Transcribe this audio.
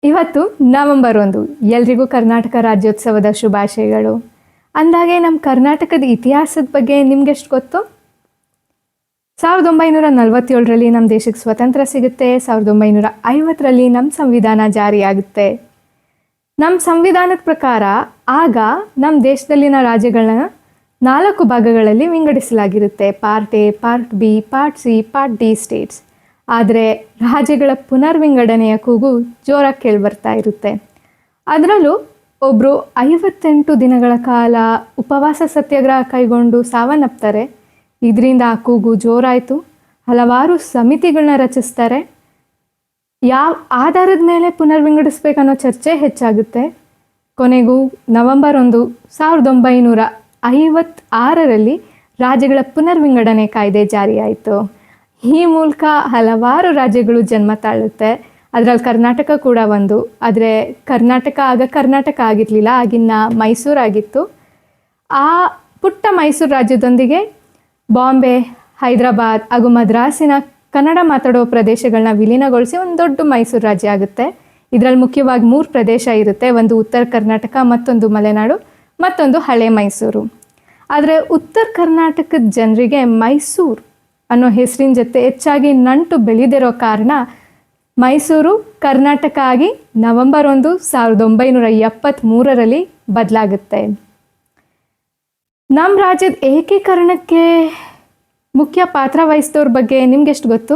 ಇವತ್ತು ನವೆಂಬರ್ 1 ಎಲ್ರಿಗೂ ಕರ್ನಾಟಕ ರಾಜ್ಯೋತ್ಸವದ ಶುಭಾಶಯಗಳು. ಅಂದಾಗೆ ನಮ್ಮ ಕರ್ನಾಟಕದ ಇತಿಹಾಸದ ಬಗ್ಗೆ ನಿಮ್ಗೆಷ್ಟು ಗೊತ್ತು? 1947ರಲ್ಲಿ ನಮ್ಮ ದೇಶಕ್ಕೆ ಸ್ವತಂತ್ರ ಸಿಗುತ್ತೆ. 1950ರಲ್ಲಿ ನಮ್ಮ ಸಂವಿಧಾನ ಜಾರಿಯಾಗುತ್ತೆ. ನಮ್ಮ ಸಂವಿಧಾನದ ಪ್ರಕಾರ ಆಗ ನಮ್ಮ ದೇಶದಲ್ಲಿನ ರಾಜ್ಯಗಳನ್ನ 4 ಭಾಗಗಳಲ್ಲಿ ವಿಂಗಡಿಸಲಾಗಿರುತ್ತೆ. Part A, part B, part C, part D states. ಆದರೆ ರಾಜ್ಯಗಳ ಪುನರ್ವಿಂಗಡಣೆಯ ಕೂಗು ಜೋರಾಗಿ ಕೇಳಿಬರ್ತಾ ಇರುತ್ತೆ. ಅದರಲ್ಲೂ ಒಬ್ಬರು 58 ದಿನಗಳ ಕಾಲ ಉಪವಾಸ ಸತ್ಯಾಗ್ರಹ ಕೈಗೊಂಡು ಸಾವನ್ನಪ್ತಾರೆ. ಇದರಿಂದ ಆ ಕೂಗು ಜೋರಾಯಿತು. ಹಲವಾರು ಸಮಿತಿಗಳನ್ನ ರಚಿಸ್ತಾರೆ. ಯಾವ ಆಧಾರದ ಮೇಲೆ ಪುನರ್ವಿಂಗಡಿಸ್ಬೇಕನ್ನೋ ಚರ್ಚೆ ಹೆಚ್ಚಾಗುತ್ತೆ. ಕೊನೆಗೂ ನವೆಂಬರ್ 1, 1956ರಲ್ಲಿ ರಾಜ್ಯಗಳ ಪುನರ್ವಿಂಗಡಣೆ ಕಾಯ್ದೆ ಜಾರಿಯಾಯಿತು. ಈ ಮೂಲಕ ಹಲವಾರು ರಾಜ್ಯಗಳು ಜನ್ಮ ತಾಳುತ್ತೆ. ಅದರಲ್ಲಿ ಕರ್ನಾಟಕ ಕೂಡ ಒಂದು. ಆದರೆ ಕರ್ನಾಟಕ ಆಗಿರಲಿಲ್ಲ, ಆಗಿನ ಮೈಸೂರಾಗಿತ್ತು. ಆ ಪುಟ್ಟ ಮೈಸೂರು ರಾಜ್ಯದೊಂದಿಗೆ ಬಾಂಬೆ, ಹೈದರಾಬಾದ್ ಹಾಗೂ ಮದ್ರಾಸಿನ ಕನ್ನಡ ಮಾತಾಡೋ ಪ್ರದೇಶಗಳನ್ನ ವಿಲೀನಗೊಳಿಸಿ ಒಂದು ದೊಡ್ಡ ಮೈಸೂರು ರಾಜ್ಯ ಆಗುತ್ತೆ. ಇದರಲ್ಲಿ ಮುಖ್ಯವಾಗಿ 3 ಪ್ರದೇಶ ಇರುತ್ತೆ. ಒಂದು ಉತ್ತರ ಕರ್ನಾಟಕ, ಮತ್ತೊಂದು ಮಲೆನಾಡು, ಮತ್ತೊಂದು ಹಳೆ ಮೈಸೂರು. ಆದರೆ ಉತ್ತರ ಕರ್ನಾಟಕದ ಜನರಿಗೆ ಮೈಸೂರು ಅನ್ನೋ ಹೆಸರಿನ ಜೊತೆ ಹೆಚ್ಚಾಗಿ ನಂಟು ಬೆಳೆದಿರೋ ಕಾರಣ ಮೈಸೂರು ಕರ್ನಾಟಕ ಆಗಿ ನವೆಂಬರ್ 1, 1973ರಲ್ಲಿ ಬದಲಾಗುತ್ತೆ. ನಮ್ಮ ರಾಜ್ಯದ ಏಕೀಕರಣಕ್ಕೆ ಮುಖ್ಯ ಪಾತ್ರ ವಹಿಸಿದವ್ರ ಬಗ್ಗೆ ನಿಮ್ಗೆಷ್ಟು ಗೊತ್ತು?